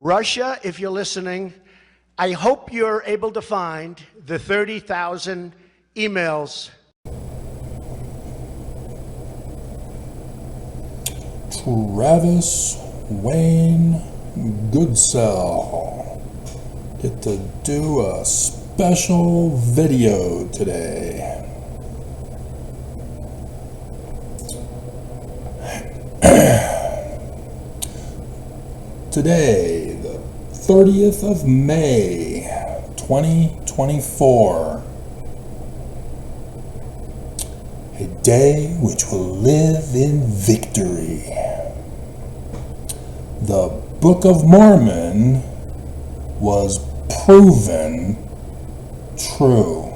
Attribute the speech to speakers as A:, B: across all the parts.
A: Russia, if you're listening, I hope you're able to find the 30,000 emails.
B: Travis Wayne Goodsell get to do a special video today. Today, the 30th of May, 2024, a day which will live in victory. The Book of Mormon was proven true.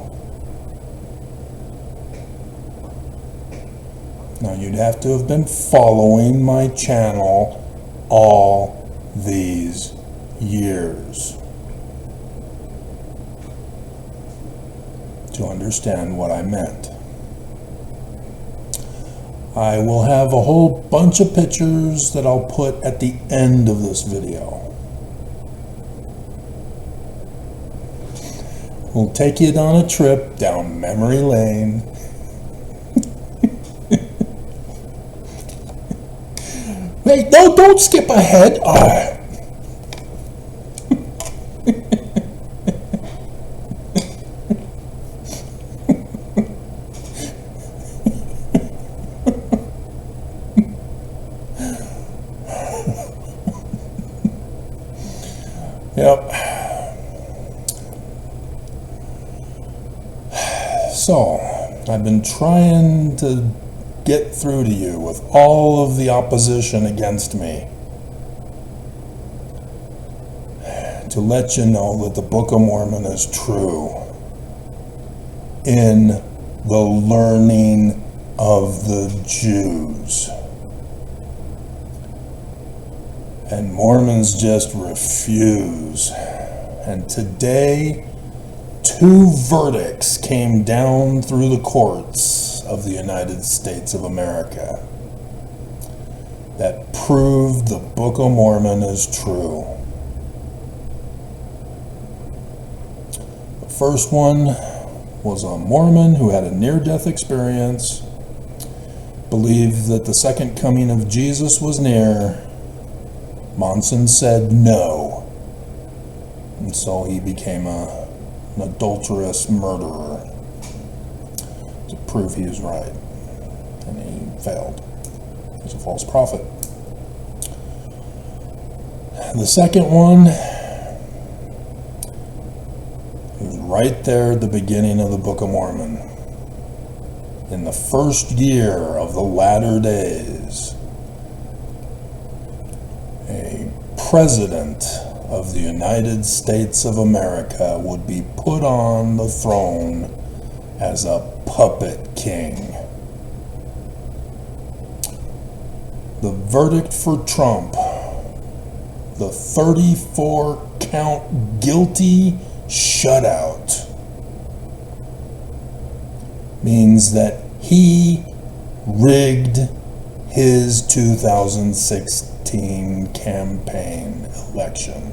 B: Now, you'd have to have been following my channel all these years to understand what I meant. I will have a whole bunch of pictures that I'll put at the end of this video. We'll take you on a trip down memory lane. Wait, no, don't skip ahead. Yep. So, I've been trying to get through to you with all of the opposition against me to let you know that the Book of Mormon is true in the learning of the Jews. And Mormons just refuse. And today, 2 verdicts came down through the courts of the United States of America that proved the Book of Mormon is true. The first one was a Mormon who had a near-death experience, believed that the second coming of Jesus was near. Monson said no, and so he became an adulterous murderer to prove he was right, and he failed. He's a false prophet. The second one was right there at the beginning of the Book of Mormon, in the first year of the latter days. A president of the United States of America would be put on the throne as a puppet king. The verdict for Trump, the 34-count guilty shutout, means that he rigged his 2016 campaign election.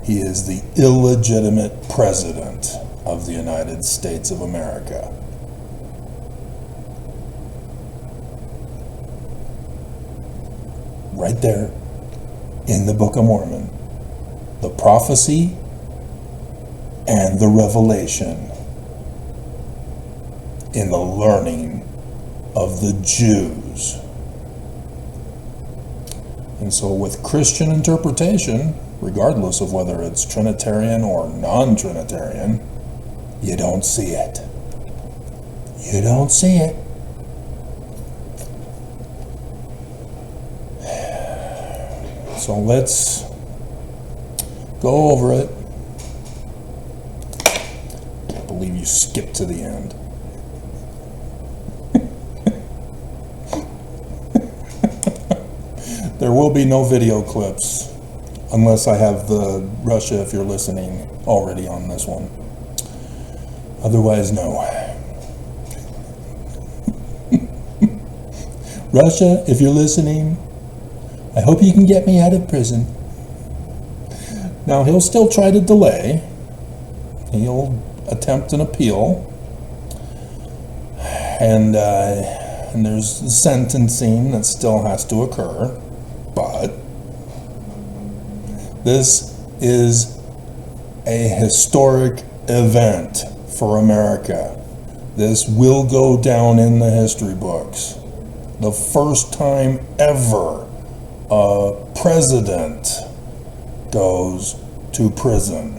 B: He is the illegitimate president of the United States of America. Right there in the Book of Mormon, the prophecy and the revelation in the learning of the Jews. And so with Christian interpretation, regardless of whether it's Trinitarian or non-Trinitarian, you don't see it. You don't see it. So let's go over it. Can't believe you skipped to the end. There will be no video clips unless I have the Russia, if you're listening, already on this one. Otherwise, no. Russia, if you're listening, I hope you can get me out of prison. Now, he'll still try to delay. He'll attempt an appeal. And there's sentencing that still has to occur. But this is a historic event for America. This will go down in the history books. The first time ever a president goes to prison.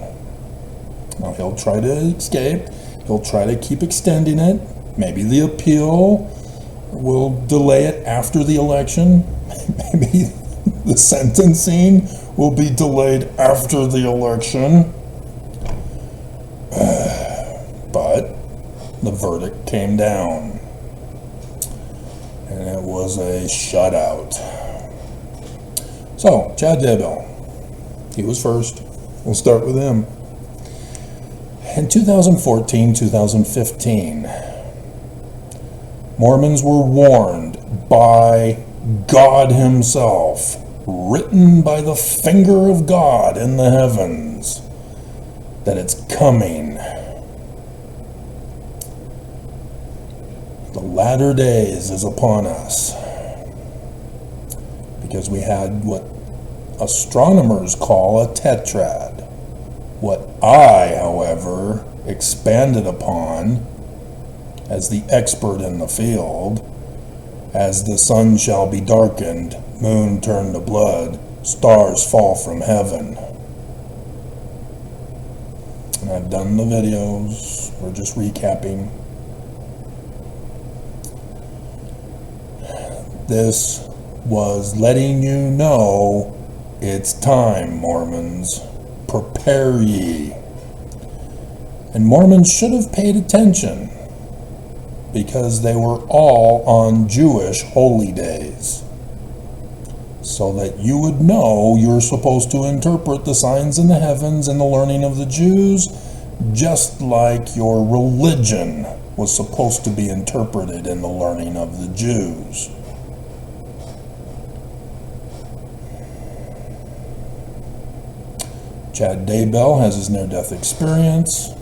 B: Now, he'll try to escape. He'll try to keep extending it. Maybe the appeal will delay it after the election. Maybe the sentencing will be delayed after the election. But the verdict came down. And it was a shutout. So, Chad Daybell. He was first. We'll start with him. In 2014-2015, Mormons were warned by God himself, written by the finger of God in the heavens, that it's coming. The latter days is upon us, because we had what astronomers call a tetrad. What I, however, expanded upon as the expert in the field, as the sun shall be darkened, moon turned to blood, stars fall from heaven. And I've done the videos, we're just recapping. This was letting you know it's time, Mormons. Prepare ye. And Mormons should have paid attention, because they were all on Jewish holy days, so that you would know you're supposed to interpret the signs in the heavens and the learning of the Jews, just like your religion was supposed to be interpreted in the learning of the Jews. Chad Daybell has his near-death experience.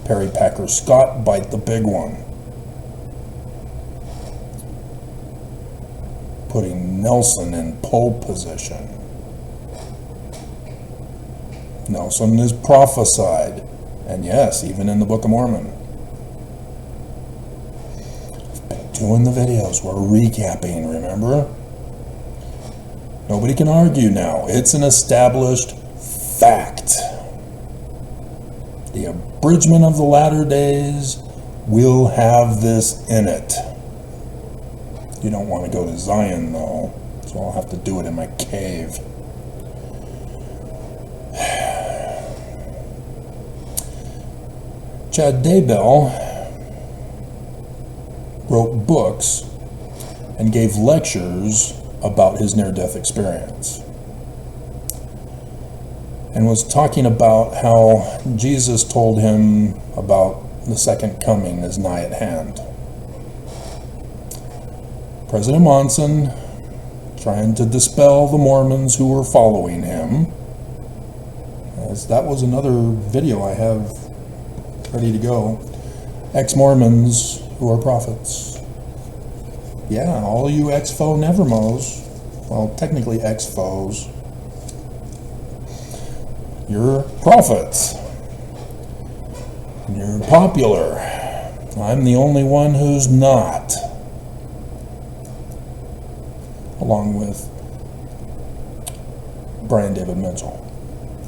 B: Perry Packer Scott bite the big one, putting Nelson in pole position. Nelson is prophesied, and yes, even in the Book of Mormon. I've been doing the videos, we're recapping, remember? Nobody can argue now. It's an established fact. The abridgment of the latter days will have this in it. You don't want to go to Zion, though, so I'll have to do it in my cave. Chad Daybell wrote books and gave lectures about his near-death experience, and was talking about how Jesus told him about the second coming is nigh at hand. President Monson, trying to dispel the Mormons who were following him, as that was another video I have ready to go, ex-Mormons who are prophets. Yeah, all you ex-foe nevermos, well, technically ex-foes, you're prophets. And you're popular. I'm the only one who's not. Along with Brian David Mitchell.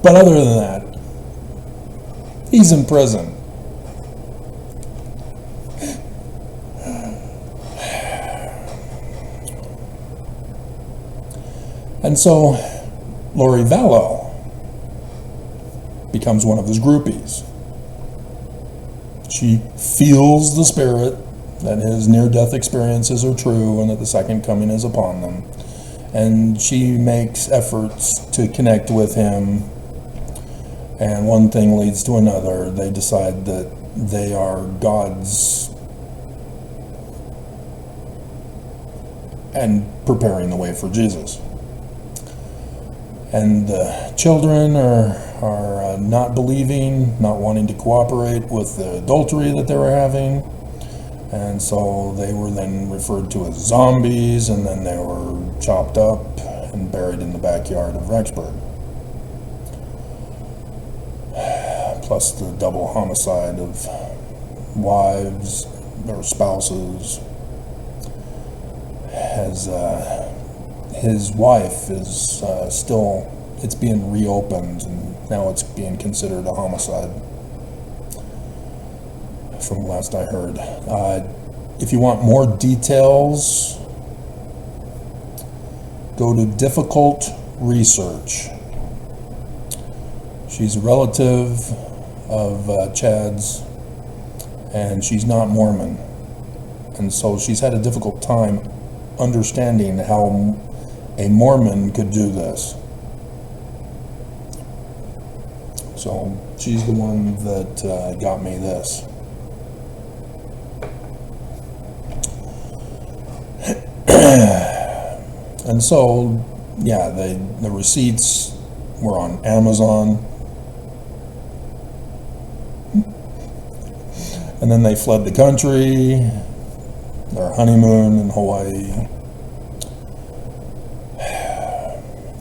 B: But other than that, he's in prison. And so Lori Vallow becomes one of his groupies. She feels the spirit that his near-death experiences are true and that the second coming is upon them. And she makes efforts to connect with him, and one thing leads to another. They decide that they are God's and preparing the way for Jesus. And the children are not believing, not wanting to cooperate with the adultery that they were having. And so they were then referred to as zombies, and then they were chopped up and buried in the backyard of Rexburg. Plus the double homicide of wives or spouses. As his wife is still, it's being reopened, and now it's being considered a homicide, from last I heard. If you want more details, go to Difficult Research. She's a relative of Chad's, and she's not Mormon. And so she's had a difficult time understanding how a Mormon could do this. So she's the one that got me this. And so, yeah, the receipts were on Amazon. And then they fled the country, their honeymoon in Hawaii.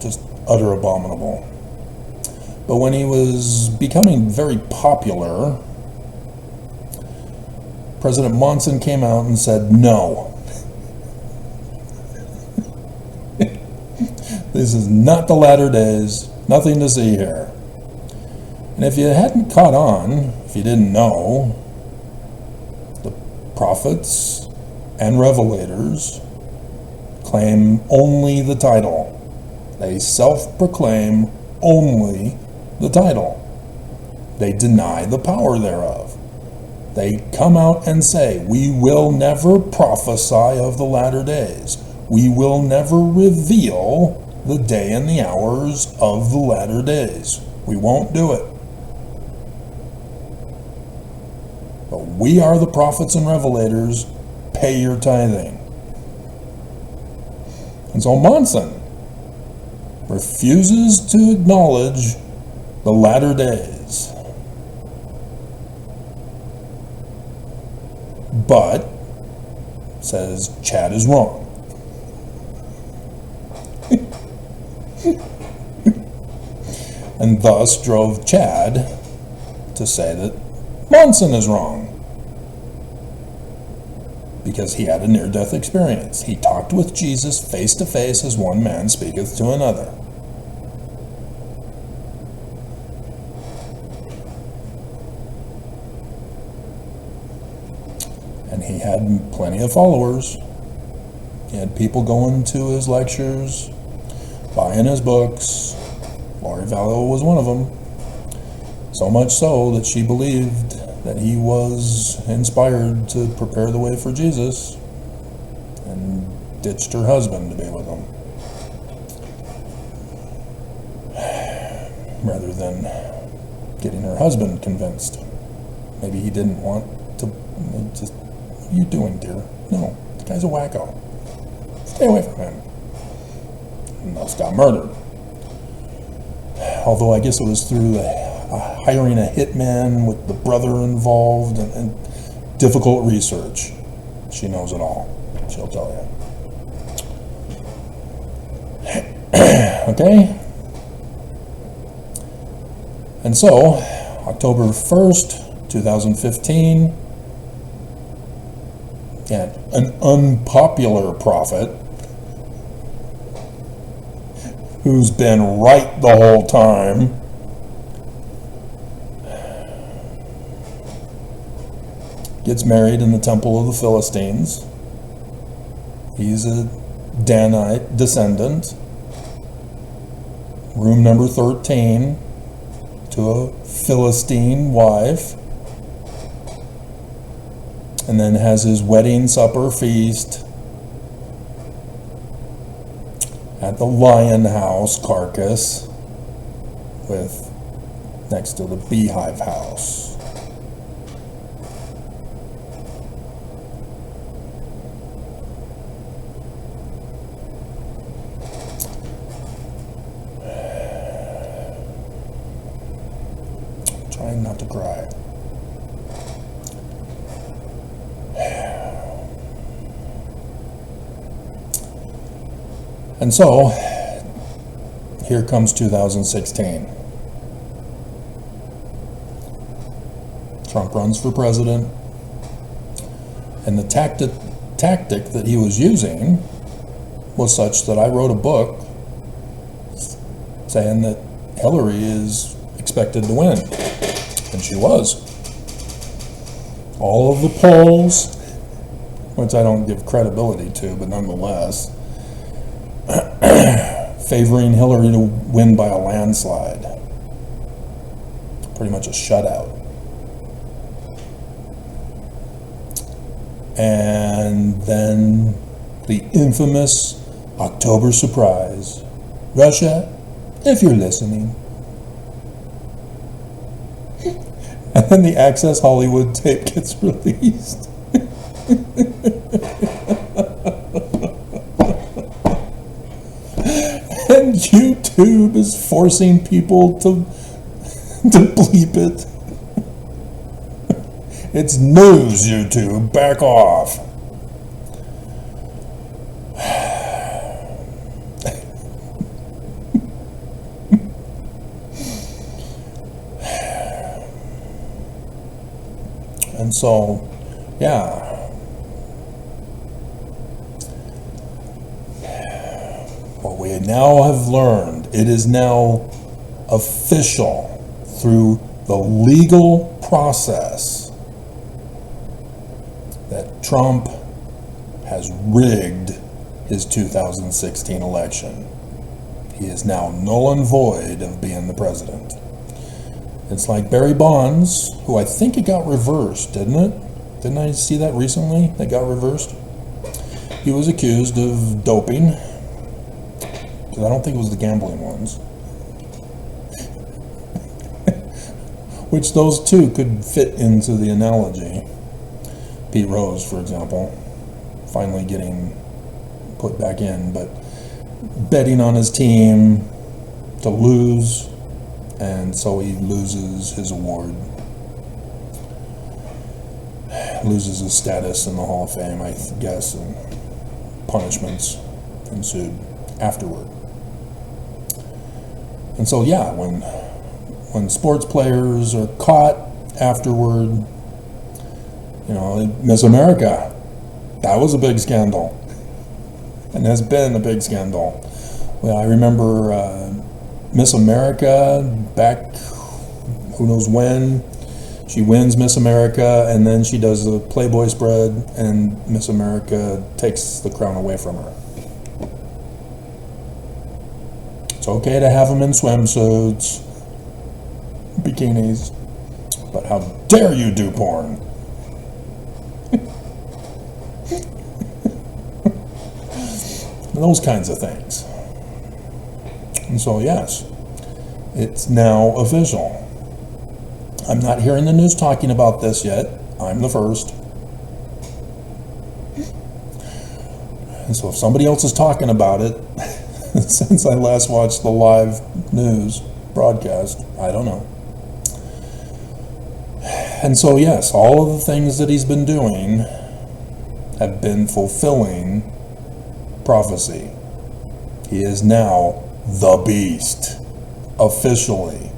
B: Just utter abominable. But when he was becoming very popular, President Monson came out and said, no. This is not the latter days, nothing to see here. And if you hadn't caught on, if you didn't know, the prophets and revelators claim only the title. They self-proclaim only the title. They deny the power thereof. They come out and say, we will never prophesy of the latter days. We will never reveal the day and the hours of the latter days. We won't do it. But we are the prophets and revelators. Pay your tithing. And so Monson refuses to acknowledge the latter days, but says Chad is wrong. And thus drove Chad to say that Monson is wrong, because he had a near-death experience. He talked with Jesus face to face as one man speaketh to another. And he had plenty of followers. He had people going to his lectures, buying his books. Lori Vallow was one of them. So much so that she believed that he was inspired to prepare the way for Jesus, and ditched her husband to be with him, rather than getting her husband convinced. Maybe he didn't want to. Just, what are you doing, dear? No, the guy's a wacko. Stay away from him. And thus got murdered. Although I guess it was through hiring a hitman with the brother involved, and difficult research. She knows it all. She'll tell you. Okay? And so, October 1st, 2015, yeah, an unpopular prophet who's been right the whole time gets married in the temple of the Philistines. He's a Danite descendant. Room number 13 to a Philistine wife. And then has his wedding supper feast at the Lion House carcass with next to the Beehive House. Trying not to cry. And so, here comes 2016. Trump runs for president, and the tactic that he was using was such that I wrote a book saying that Hillary is expected to win, and she was. All of the polls, which I don't give credibility to, but nonetheless, favoring Hillary to win by a landslide. Pretty much a shutout. And then the infamous October surprise. Russia, if you're listening. And then the Access Hollywood tape gets released. And YouTube is forcing people to bleep it. It's news, YouTube. Back off. And so, yeah. What we now have learned, it is now official through the legal process that Trump has rigged his 2016 election. He is now null and void of being the president. It's like Barry Bonds, who I think it got reversed, didn't it? Didn't I see that recently? It got reversed. He was accused of doping. Because I don't think it was the gambling ones. Which those two could fit into the analogy. Pete Rose, for example, finally getting put back in, but betting on his team to lose, and so he loses his award, loses his status in the Hall of Fame, I guess, and punishments ensued afterward. And so, yeah, when sports players are caught afterward, you know, Miss America, that was a big scandal, and has been a big scandal. Well, I remember Miss America back, who knows when, she wins Miss America, and then she does the Playboy spread, and Miss America takes the crown away from her. It's okay to have them in swimsuits, bikinis, but how dare you do porn? Those kinds of things. And so, yes, it's now official. I'm not hearing the news talking about this yet. I'm the first. And so if somebody else is talking about it, since I last watched the live news broadcast, I don't know. And so, yes, all of the things that he's been doing have been fulfilling prophecy. He is now the beast, officially.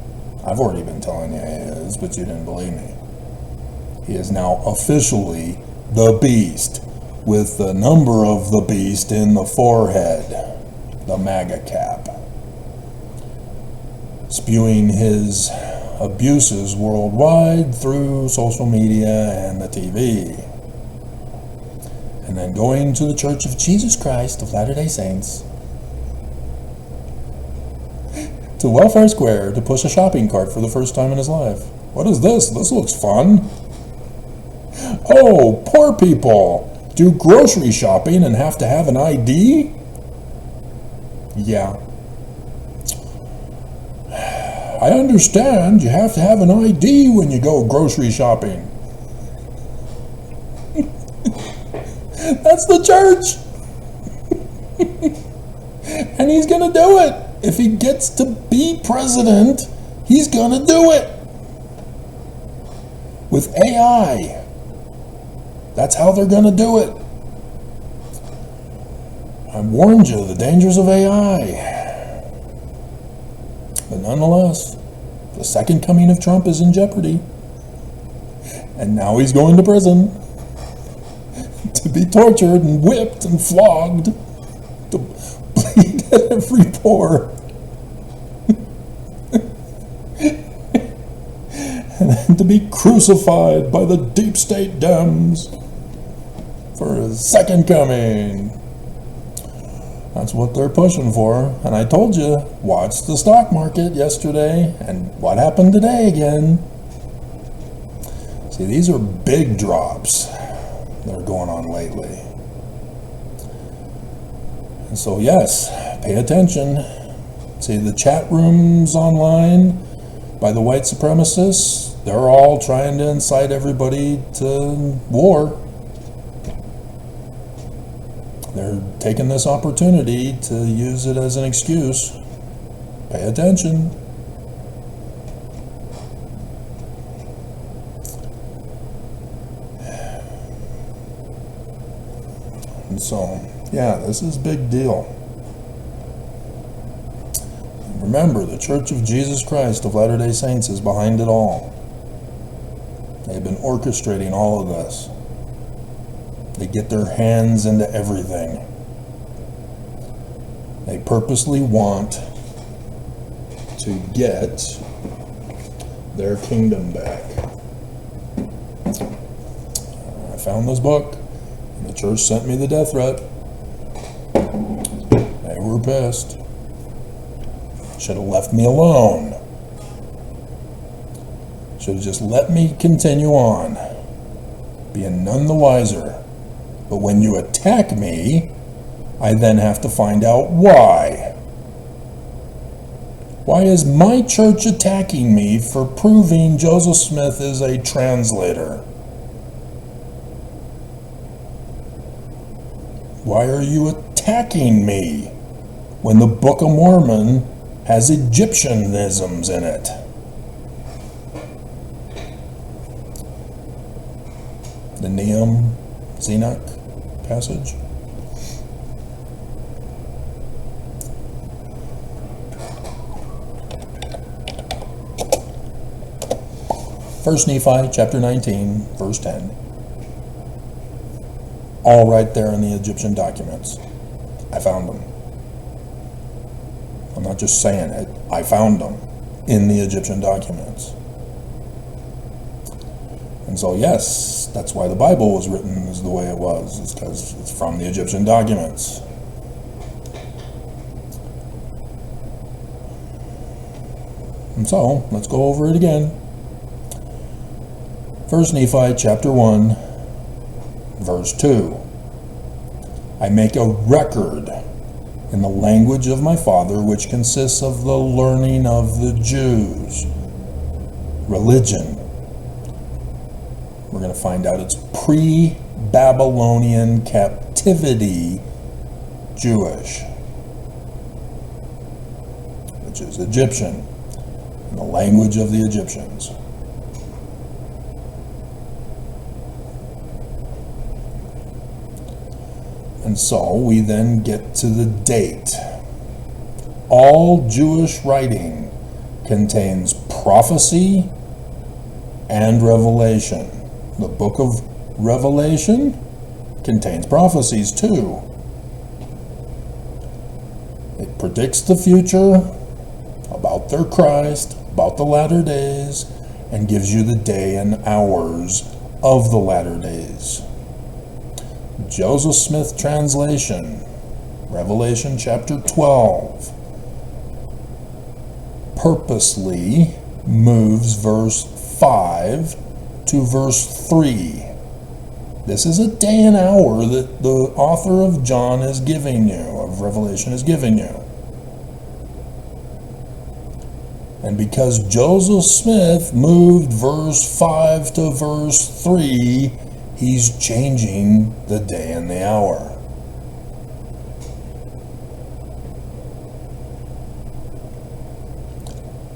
B: I've already been telling you he is, but you didn't believe me. He is now officially the beast, with the number of the beast in the forehead, the MAGA cap, spewing his abuses worldwide through social media and the TV, and then going to the Church of Jesus Christ of Latter-day Saints to Welfare Square to push a shopping cart for the first time in his life. What is this? This looks fun. Oh, poor people do grocery shopping and have to have an ID? Yeah. I understand you have to have an ID when you go grocery shopping. That's the church. And he's going to do it. If he gets to be president, he's going to do it. with AI. That's how they're going to do it. I warned you, the dangers of AI. But nonetheless, the second coming of Trump is in jeopardy. And now he's going to prison to be tortured and whipped and flogged, to bleed at every pore. And then to be crucified by the deep state Dems for his second coming. That's what they're pushing for. And I told you, watch the stock market yesterday, and what happened today again. See, these are big drops that are going on lately. And so yes, pay attention. See, the chat rooms online by the white supremacists, they're all trying to incite everybody to war. They're taking this opportunity to use it as an excuse. Pay attention. And so, yeah, this is a big deal. Remember, the Church of Jesus Christ of Latter-day Saints is behind it all. They've been orchestrating all of this. They get their hands into everything. They purposely want to get their kingdom back. I found this book, and the church sent me the death threat. They were pissed. Should have left me alone. Should have just let me continue on, being none the wiser. But when you attack me, I then have to find out why. Why is my church attacking me for proving Joseph Smith is a translator? Why are you attacking me when the Book of Mormon has Egyptianisms in it? The Neum Zenock passage. First Nephi chapter 19, verse 10. All right there in the Egyptian documents. I found them. I'm not just saying it. I found them in the Egyptian documents. And so, yes, that's why the Bible was written as the way it was. It's because it's from the Egyptian documents. And so, let's go over it again. 1 Nephi chapter 1, verse 2. I make a record in the language of my father, which consists of the learning of the Jews. Religion. We're going to find out it's pre-Babylonian captivity Jewish, which is Egyptian, in the language of the Egyptians. And so we then get to the date. All Jewish writing contains prophecy and revelation. The book of Revelation contains prophecies too. It predicts the future about their Christ, about the latter days, and gives you the day and hours of the latter days. Joseph Smith translation, Revelation chapter 12, purposely moves verse 5 to verse 3. This is a day and hour that the author of John is giving you, of Revelation is giving you. And because Joseph Smith moved verse 5 to verse 3, he's changing the day and the hour.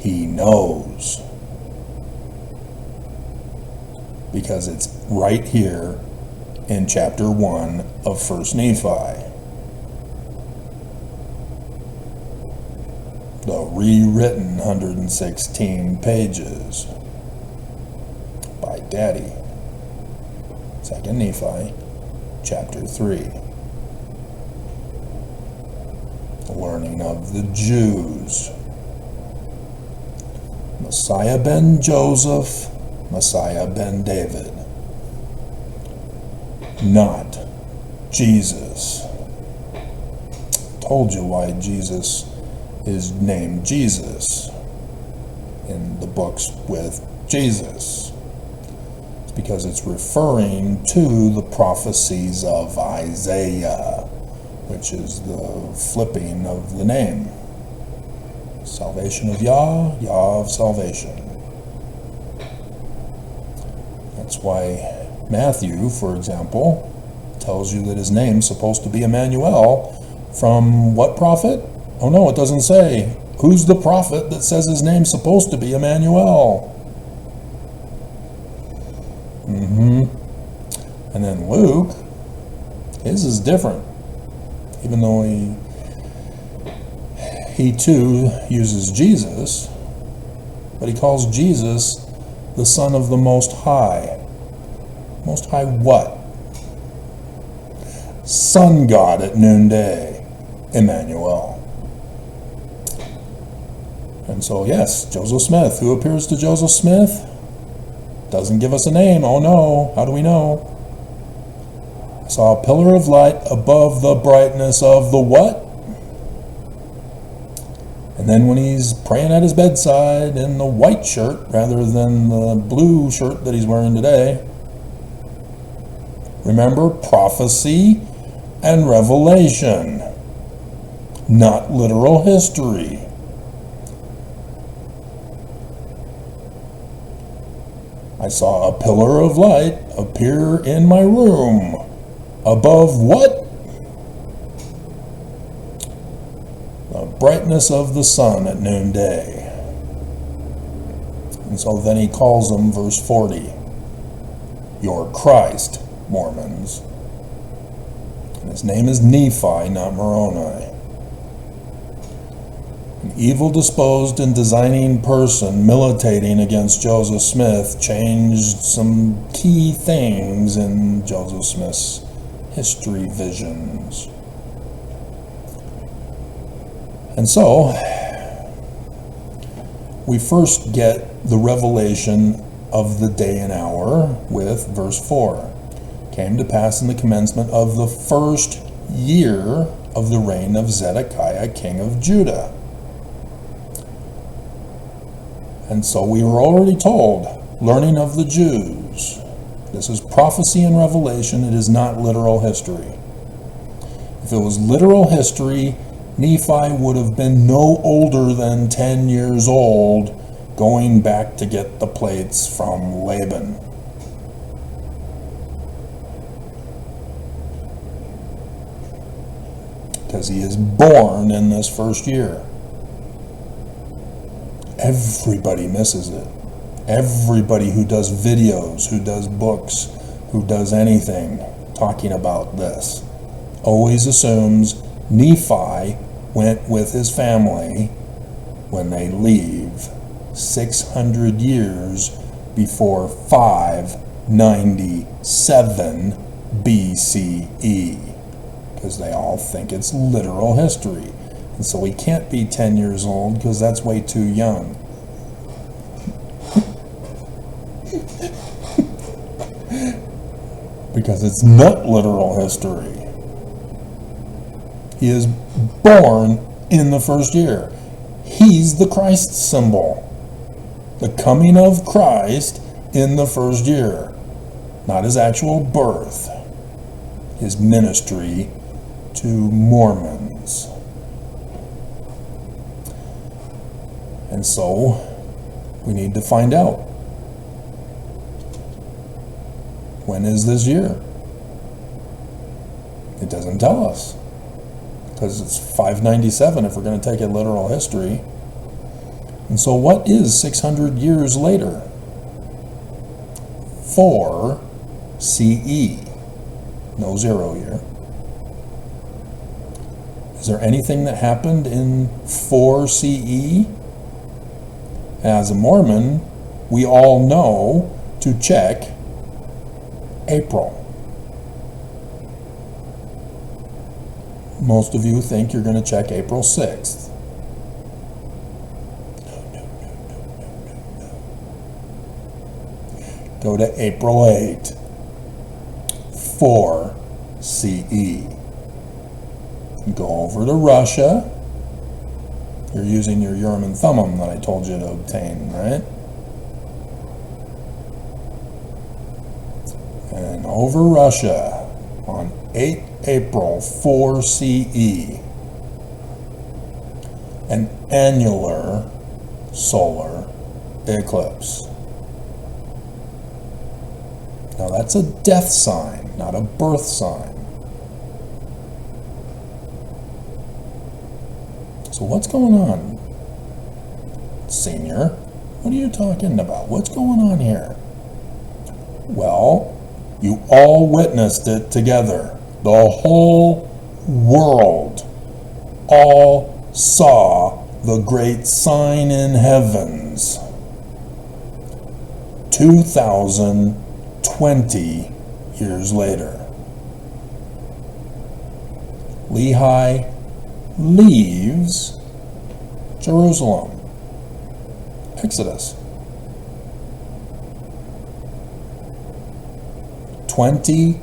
B: He knows. because it's right here in chapter 1 of 1 Nephi. The rewritten 116 pages by Daddy. 2 Nephi, chapter 3. The learning of the Jews. Messiah ben Joseph, Messiah ben David. Not Jesus. Told you why Jesus is named Jesus in the books with Jesus. It's because it's referring to the prophecies of Isaiah, which is the flipping of the name. Salvation of Yah, Yah of salvation. That's why Matthew, for example, tells you that his name's supposed to be Emmanuel from what prophet? Oh no, it doesn't say. Who's the prophet that says his name's supposed to be Emmanuel? And then Luke, his is different. Even though he too uses Jesus, but he calls Jesus the Son of the Most High. Most High what? Sun God at noonday, Emmanuel. And so yes, Joseph Smith. Who appears to Joseph Smith? Doesn't give us a name. Oh no, how do we know? I saw a pillar of light above the brightness of the what? And then when he's praying at his bedside in the white shirt rather than the blue shirt that he's wearing today, remember, prophecy and revelation, not literal history. I saw a pillar of light appear in my room. Above what? The brightness of the sun at noonday. And so then he calls them, verse 40, your Christ, Mormons. And his name is Nephi, not Moroni. An evil-disposed and designing person militating against Joseph Smith changed some key things in Joseph Smith's history visions. And so, we first get the revelation of the day and hour with verse 4. Came to pass in the commencement of the first year of the reign of Zedekiah, king of Judah. And so we were already told, learning of the Jews. This is prophecy and revelation. It is not literal history. If it was literal history, Nephi would have been no older than 10 years old, going back to get the plates from Laban. Because he is born in this first year. Everybody misses it. Everybody who does videos, who does books, who does anything talking about this, always assumes Nephi went with his family when they leave 600 years before 597 BCE, because they all think it's literal history. And so he can't be 10 years old because that's way too young. Because it's not literal history. He is born in the first year. He's the Christ symbol. The coming of Christ in the first year. Not his actual birth. His ministry to Mormons. And so, we need to find out. When is this year? It doesn't tell us. Because it's 597 if we're going to take it literal history. And so what is 600 years later? 4 CE. No zero here. Is there anything that happened in 4 CE? As a Mormon, we all know to check April. Most of you think you're going to check April 6th. No. Go to April 8, 4 CE. Go over to Russia. You're using your Urim and Thummim that I told you to obtain, right? And over Russia on 8 April 4 CE, an annular solar eclipse. Now that's a death sign, not a birth sign. So what's going on, Senior? What are you talking about? What's going on here? Well, you all witnessed it together. The whole world all saw the great sign in heavens. 2020 years later. Lehi leaves Jerusalem. Exodus. 20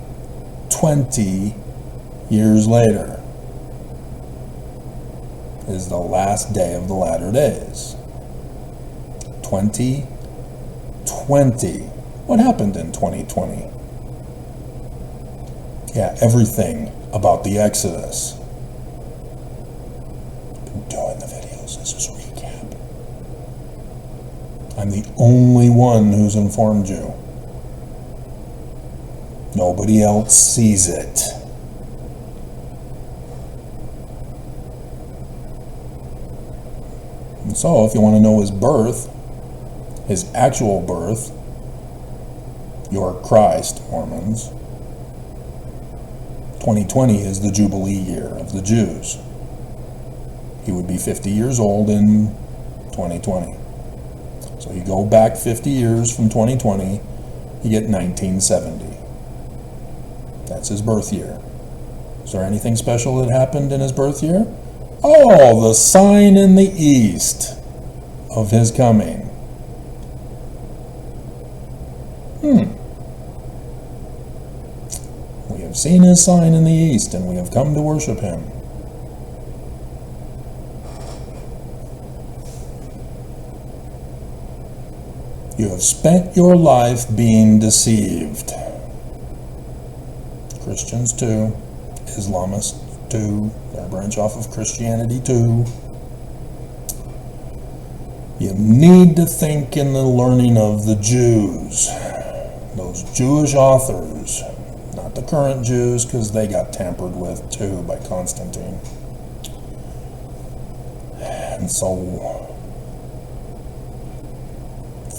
B: years later is the last day of the latter days. 2020. What happened in 2020? Yeah, everything about the Exodus. Been doing the videos. This is a recap. I'm the only one who's informed you. Nobody else sees it. And so, if you want to know his birth, his actual birth, your Christ, Mormons, 2020 is the Jubilee year of the Jews. He would be 50 years old in 2020. So you go back 50 years from 2020, you get 1970. That's his birth year. Is there anything special that happened in his birth year? Oh, the sign in the east of his coming. We have seen his sign in the east, and we have come to worship him. You have spent your life being deceived. Christians too, Islamists too, they're a branch off of Christianity too. You need to think in the learning of the Jews, those Jewish authors, not the current Jews, because they got tampered with too by Constantine. And so,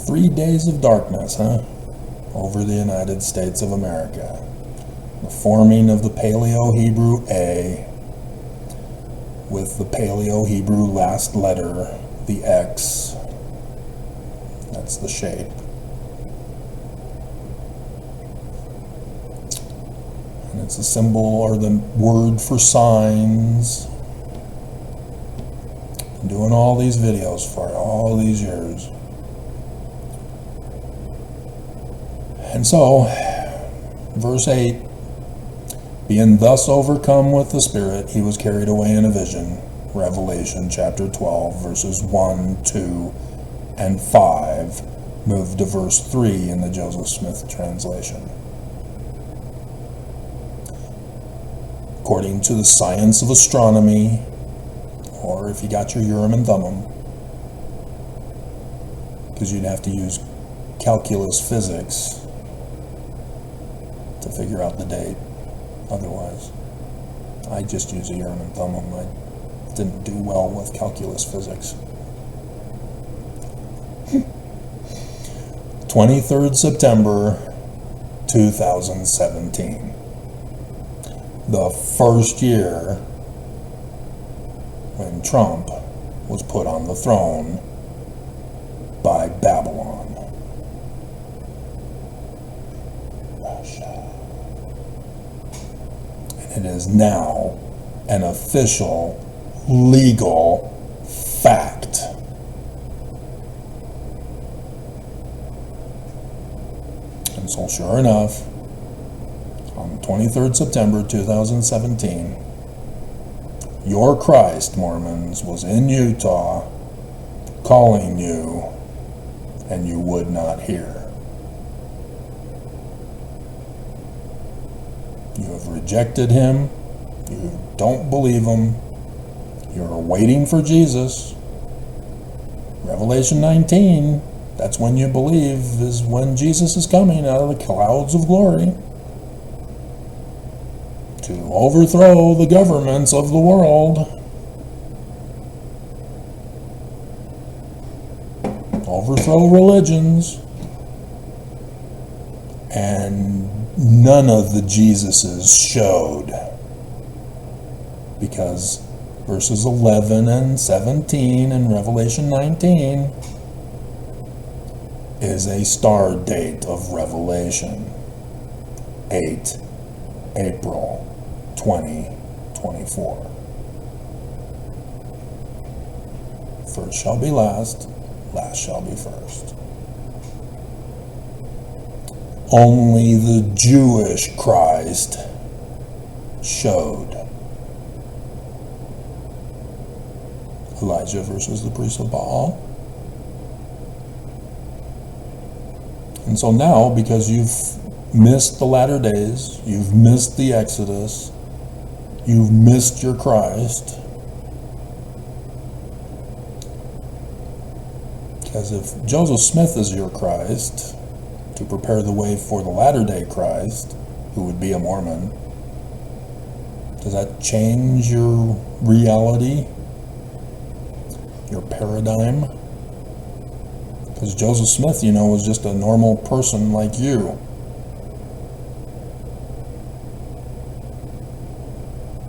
B: 3 days of darkness, over the United States of America. The forming of the Paleo-Hebrew A with the Paleo-Hebrew last letter, the X. That's the shape. And it's a symbol or the word for signs. Been doing all these videos for all these years. And so, verse 8, being thus overcome with the Spirit, he was carried away in a vision. Revelation chapter 12, verses 1, 2, and 5. Move to verse 3 in the Joseph Smith translation. According to the science of astronomy, or if you got your Urim and Thummim, because you'd have to use calculus physics to figure out the date. Otherwise, I just use a Urim and Thummim. I didn't do well with calculus physics. 23rd September 2017. The first year when Trump was put on the throne by Babylon. Russia. And it is now an official, legal fact. And so sure enough, on 23rd September 2017, your Christ, Mormons, was in Utah calling you, and you would not hear. You have rejected him. You don't believe him. You're waiting for Jesus. Revelation 19, that's when you believe, is when Jesus is coming out of the clouds of glory to overthrow the governments of the world, overthrow religions, and none of the Jesuses showed, because verses 11 and 17 in Revelation 19 is a star date of Revelation, 8 April 2024. First shall be last, last shall be first. Only the Jewish Christ showed. Elijah versus the priests of Baal. And so now, because you've missed the latter days, you've missed the Exodus, you've missed your Christ, because if Joseph Smith is your Christ, to prepare the way for the latter-day Christ, who would be a Mormon, does that change your reality, your paradigm? Because Joseph Smith, was just a normal person like you.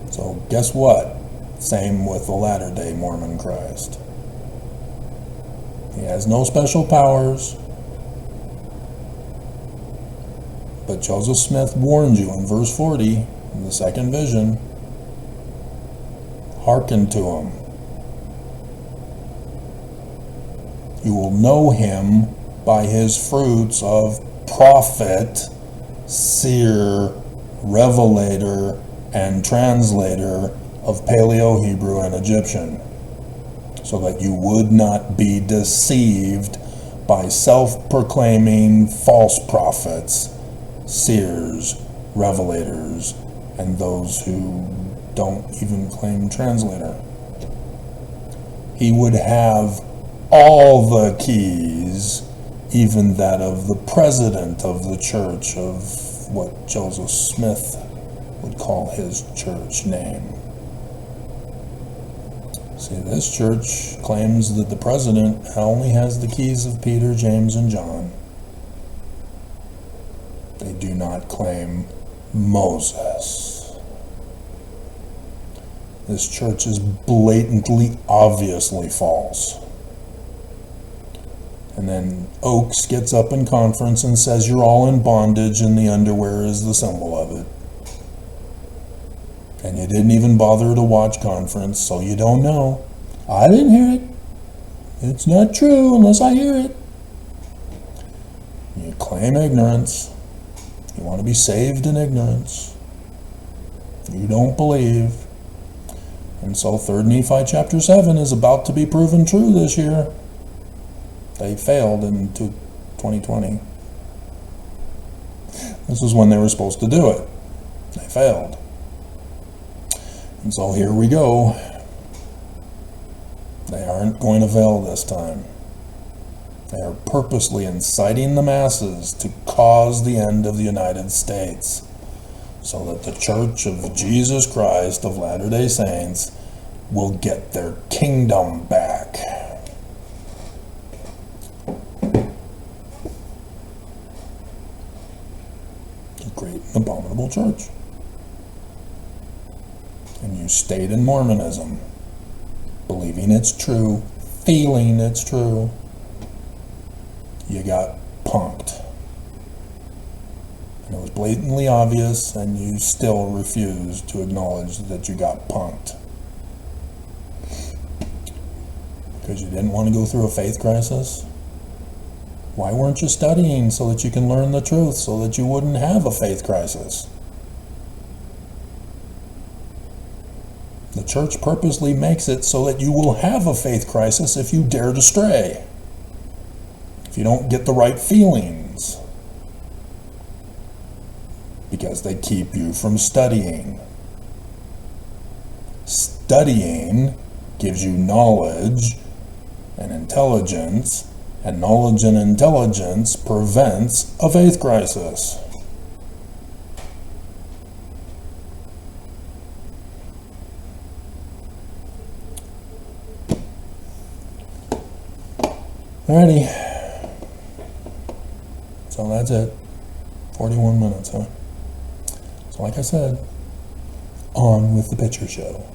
B: So guess what? Same with the latter-day Mormon Christ. He has no special powers. But Joseph Smith warned you in verse 40, in the second vision, hearken to him. You will know him by his fruits of prophet, seer, revelator, and translator of Paleo-Hebrew and Egyptian, so that you would not be deceived by self-proclaiming false prophets, seers, revelators, and those who don't even claim translator. He would have all the keys, even that of the president of the church, of what Joseph Smith would call his church name. See, this church claims that the president only has the keys of Peter, James, and John. They do not claim Moses. This church is blatantly, obviously false. And then Oakes gets up in conference and says you're all in bondage and the underwear is the symbol of it. And you didn't even bother to watch conference, so you don't know. I didn't hear it. It's not true unless I hear it. You claim ignorance. You want to be saved in ignorance. You don't believe. And so 3 Nephi chapter 7 is about to be proven true this year. They failed in 2020. This is when they were supposed to do it. They failed. And so here we go. They aren't going to fail this time. They are purposely inciting the masses to cause the end of the United States, so that the Church of Jesus Christ of Latter-day Saints will get their kingdom back. great and abominable church. And you stayed in Mormonism, believing it's true, feeling it's true. You got punked. And it was blatantly obvious, and you still refused to acknowledge that you got punked. Because you didn't want to go through a faith crisis? Why weren't you studying so that you can learn the truth, so that you wouldn't have a faith crisis? The church purposely makes it so that you will have a faith crisis if you dare to stray, if you don't get the right feelings, because they keep you from studying. Studying gives you knowledge and intelligence, and knowledge and intelligence prevents a faith crisis. Alrighty. So that's it. 41 minutes, huh? So like I said, on with the picture show.